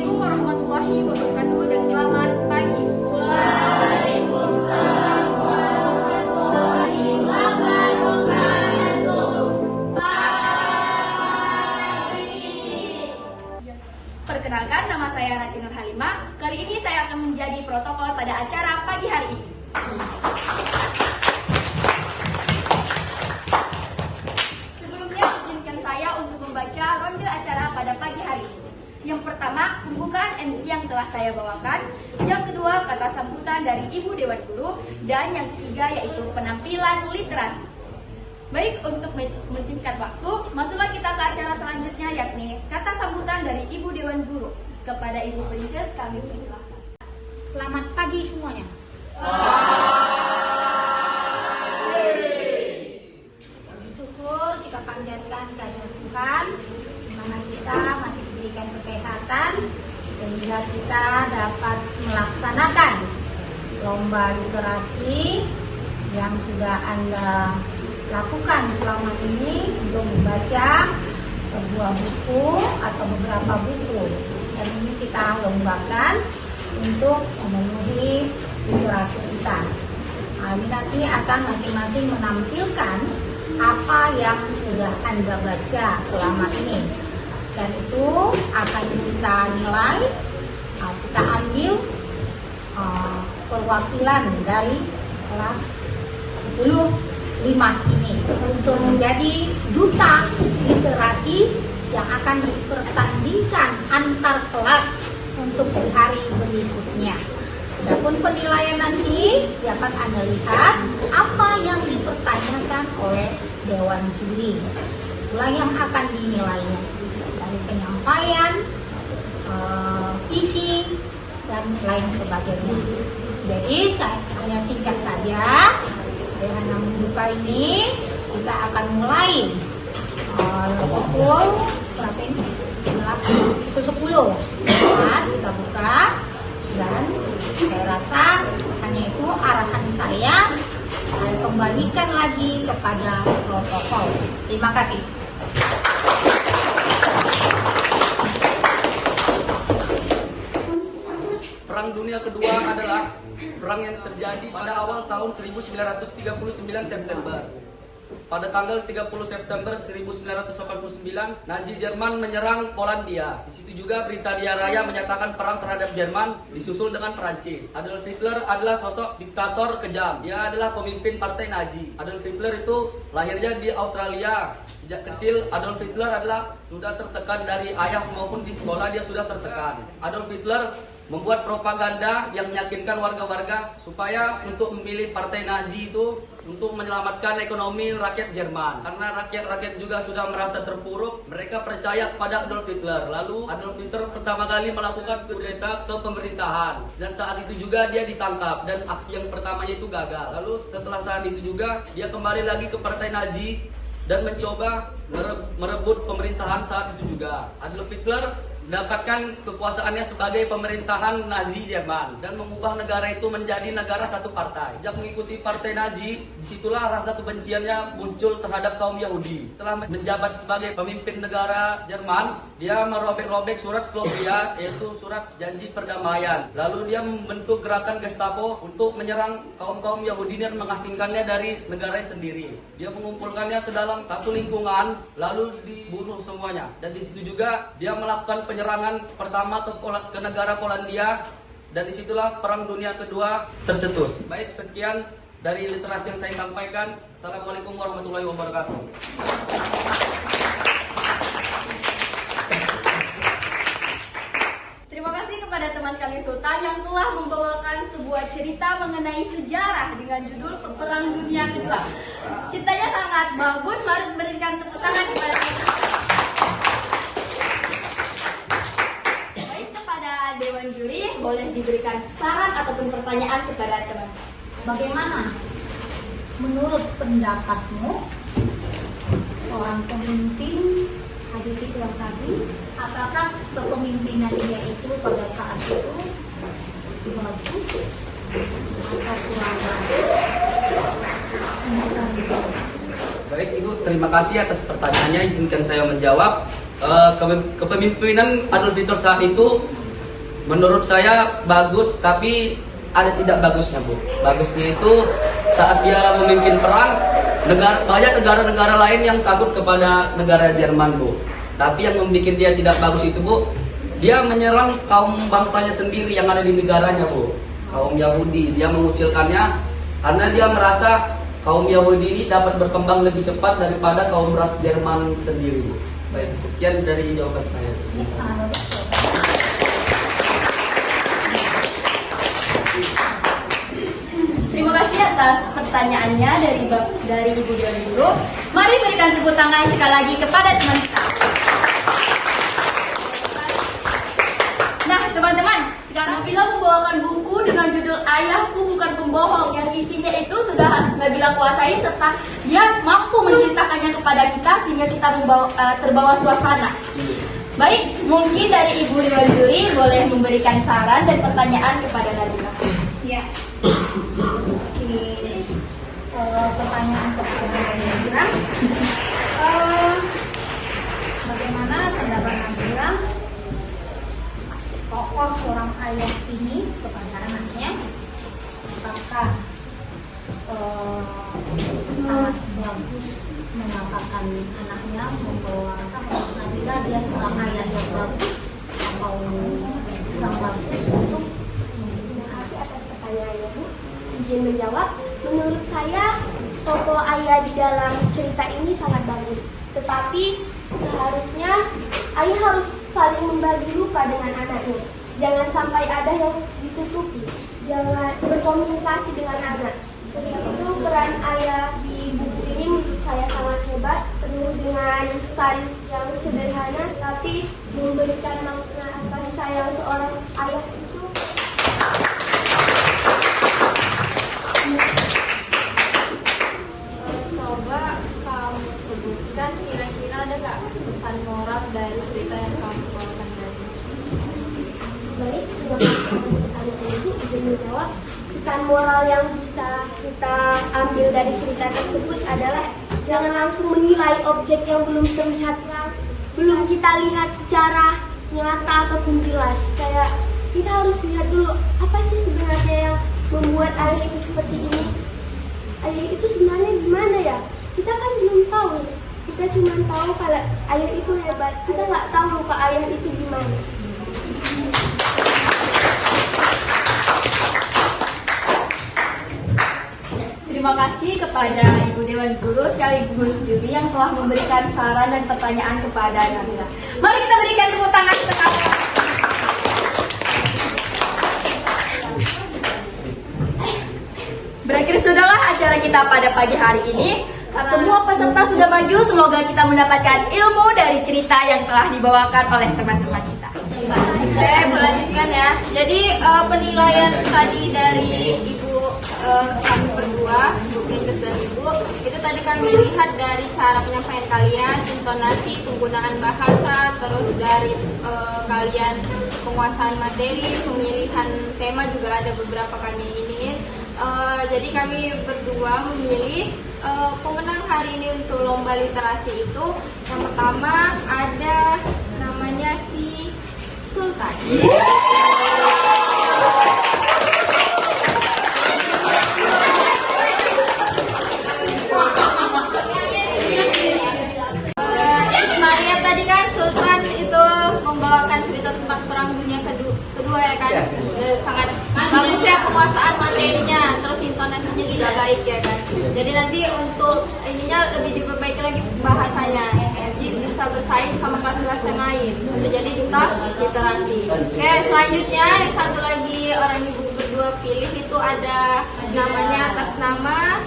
Assalamualaikum warahmatullahi wabarakatuh dan selamat pagi. Waalaikumsalam warahmatullahi wabarakatuh. Perkenalkan, nama saya Rati Nur Halimah. Kali ini saya akan menjadi protokol pada acara pagi hari ini. Sebelumnya, izinkan saya untuk membaca ronde acara pada pagi hari ini. Yang pertama, pembukaan MC yang telah saya bawakan. Yang kedua, kata sambutan dari Ibu Dewan Guru. Dan yang ketiga yaitu penampilan literasi. Baik, untuk mensingkat waktu, masuklah kita ke acara selanjutnya, yakni kata sambutan dari Ibu Dewan Guru. Kepada Ibu Princess, kami persilahkan. Selamat pagi semuanya. Syukur kita panjatkan kehadiran Tuhan, di mana kita masih diberikan kesehatan sehingga kita dapat melaksanakan lomba literasi yang sudah Anda lakukan selama ini untuk membaca sebuah buku atau beberapa buku, dan ini kita lombakan untuk memenuhi literasi kita. Nah, ini nanti akan masing-masing menampilkan apa yang sudah Anda baca selama ini, dan itu akan kita nilai. Kita ambil perwakilan dari kelas 10-5 ini untuk menjadi duta literasi yang akan dipertandingkan antar kelas untuk di hari berikutnya. Adapun penilaian nanti dapat Anda lihat apa yang dipertanyakan oleh Dewan Juri. Itulah yang akan dinilainya dari penyampaian, visi, dan lain sebagainya. Jadi saya hanya singkat saja. Dengan membuka ini, kita akan mulai pukul berapa ini? Pukul 10. Nah, kita buka, dan saya rasa hanya itu arahan saya. Saya kembalikan lagi kepada protokol. Terima kasih. Perang Dunia Kedua adalah perang yang terjadi pada awal tahun 1939 September. Pada tanggal 30 September 1989, Nazi Jerman menyerang Polandia. Di situ juga Britania Raya menyatakan perang terhadap Jerman, disusul dengan Prancis. Adolf Hitler adalah sosok diktator kejam. Dia adalah pemimpin partai Nazi. Adolf Hitler itu lahirnya di Australia. Sejak kecil Adolf Hitler adalah sudah tertekan dari ayah maupun di sekolah dia sudah tertekan. Adolf Hitler membuat propaganda yang meyakinkan warga-warga supaya untuk memilih partai Nazi itu untuk menyelamatkan ekonomi rakyat Jerman. Karena rakyat-rakyat juga sudah merasa terpuruk, mereka percaya kepada Adolf Hitler. Lalu Adolf Hitler pertama kali melakukan kudeta ke pemerintahan, dan saat itu juga dia ditangkap dan aksi yang pertamanya itu gagal. Lalu setelah saat itu juga dia kembali lagi ke partai Nazi dan mencoba merebut pemerintahan saat itu juga. Adolf Hitler mendapatkan kekuasaannya sebagai pemerintahan Nazi Jerman dan mengubah negara itu menjadi negara satu partai. Sejak mengikuti partai Nazi, disitulah rasa kebenciannya muncul terhadap kaum Yahudi. Setelah menjabat sebagai pemimpin negara Jerman, dia merobek-robek surat Slovia, yaitu surat janji perdamaian. Lalu dia membentuk gerakan Gestapo untuk menyerang kaum-kaum Yahudi dan mengasingkannya dari negaranya sendiri. Dia mengumpulkannya ke dalam satu lingkungan, lalu dibunuh semuanya. Dan di situ juga dia melakukan penyerangan pertama ke negara Polandia, dan disitulah Perang Dunia Kedua tercetus. Baik, sekian dari literasi yang saya sampaikan. Assalamualaikum warahmatullahi wabarakatuh. Terima kasih kepada teman kami Sultan yang telah membawakan sebuah cerita mengenai sejarah dengan judul Perang Dunia Kedua. Ceritanya sangat bagus, mari berikan tepuk tangan kepada kita. Baik, kepada Dewan Juri boleh diberikan saran ataupun pertanyaan kepada teman. Bagaimana menurut pendapatmu seorang pemimpin Adolf Hitler tadi, apakah kepemimpinan dia itu pada saat itu bagus atau kurang bagus? Baik, Ibu, terima kasih atas pertanyaannya. Izinkan saya menjawab. Kepemimpinan Adolf Hitler saat itu Menurut saya bagus, tapi ada tidak bagusnya, Bu. Bagusnya itu saat dia memimpin perang, banyak negara-negara lain yang takut kepada negara Jerman, Bu. Tapi yang membuat dia tidak bagus itu, Bu, dia menyerang kaum bangsanya sendiri yang ada di negaranya, Bu. Kaum Yahudi, dia mengucilkannya karena dia merasa kaum Yahudi ini dapat berkembang lebih cepat daripada kaum ras Jerman sendiri, Bu. Baik, sekian dari jawaban saya. Terima kasih atas pertanyaannya dari Ibu Dewan Guru. Mari berikan tepuk tangan sekali lagi kepada teman kita. Nah, teman-teman, sekarang Nabila membawakan buku dengan judul Ayahku Bukan Pembohong, yang isinya itu sudah Nabila kuasai serta dia mampu menceritakannya kepada kita sehingga kita terbawa suasana. Baik, mungkin dari Ibu Dewan Juri boleh memberikan saran dan pertanyaan kepada Nabila. Ya. Ini pertanyaan kepada Nabila. Bagaimana pendapat Nabila tokoh seorang ayah ini kepada anaknya? Apakah sangat bagus mengatakan anaknya membawa Nabila dia seorang ayah yang bagus atau kurang bagus untuk Terima kasih atas pertanyaannya, Bu. Izin menjawab, menurut saya tokoh ayah di dalam cerita ini sangat bagus. Tetapi seharusnya ayah harus saling membagi luka dengan anaknya. Jangan sampai ada yang ditutupi. Jangan berkomunikasi dengan anak. Terus itu peran ayah di buku ini menurut saya sangat hebat, penuh dengan pesan yang sederhana tapi memberikan makna kasih sayang seorang ayah itu. Coba kamu sebutkan kira-kira ada nggak pesan moral dari cerita yang kamu bawakan tadi? Baik, terima kasih atas pertanyaan Ibu. Izin menjawab, pesan moral yang bisa kita ambil dari cerita tersebut adalah jangan langsung menilai objek yang belum terlihat, belum kita lihat secara nyata ataupun jelas. Kayak kita harus lihat dulu apa sih sebenarnya yang membuat ayah itu seperti ini. Ayah itu sebenarnya gimana ya? Kita kan belum tahu. Kita cuma tahu kalau ayah itu hebat. Kita nggak tahu luka ayah itu gimana. Terima kasih kepada Ibu Dewan Guru sekaligus juri yang telah memberikan saran dan pertanyaan kepada Nabila. Mari kita berikan tepuk tangan sekali. Berakhir sudahlah acara kita pada pagi hari ini. Semua peserta sudah maju, semoga kita mendapatkan ilmu dari cerita yang telah dibawakan oleh teman-teman kita. Oke, melanjutkan ya. Jadi penilaian tadi dari Ibu kami berdua, Bu Princes dan Ibu, itu tadi kami lihat dari cara penyampaian kalian, intonasi, penggunaan bahasa, terus dari kalian penguasaan materi, pemilihan tema juga ada beberapa kami iniin. Jadi kami berdua memilih pemenang hari ini untuk lomba literasi itu. Yang pertama ada namanya si Sultan. Kita lihat tadi kan Sultan itu membawakan cerita tentang perang dunia kedua ya kan. Sangat bagus ya penguasaan materinya, terus intonasinya juga baik ya kan. Jadi nanti untuk ininya lebih diperbaiki lagi bahasanya, jadi bisa bersaing sama kelas-kelas yang lain. Jadi duta literasi. Oke, selanjutnya yang satu lagi orang ibu berdua pilih itu ada namanya atas nama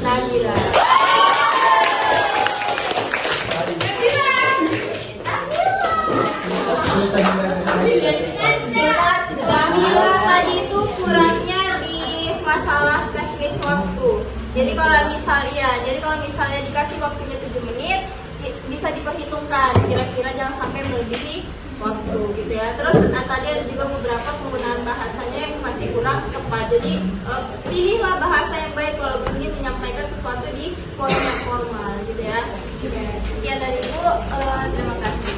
Nabila. Nabila tadi itu kurangnya di masalah teknis waktu. Jadi kalau misalnya dikasih waktunya 7 menit, bisa diperhitungkan kira-kira jangan sampai melebihi waktu gitu ya. Terus tadi ada juga beberapa penggunaan bahasanya yang masih kurang tepat. Jadi pilihlah bahasa yang baik kalau ingin menyampaikan sesuatu di forum yang formal gitu ya. Sekian dari Ibu, terima kasih.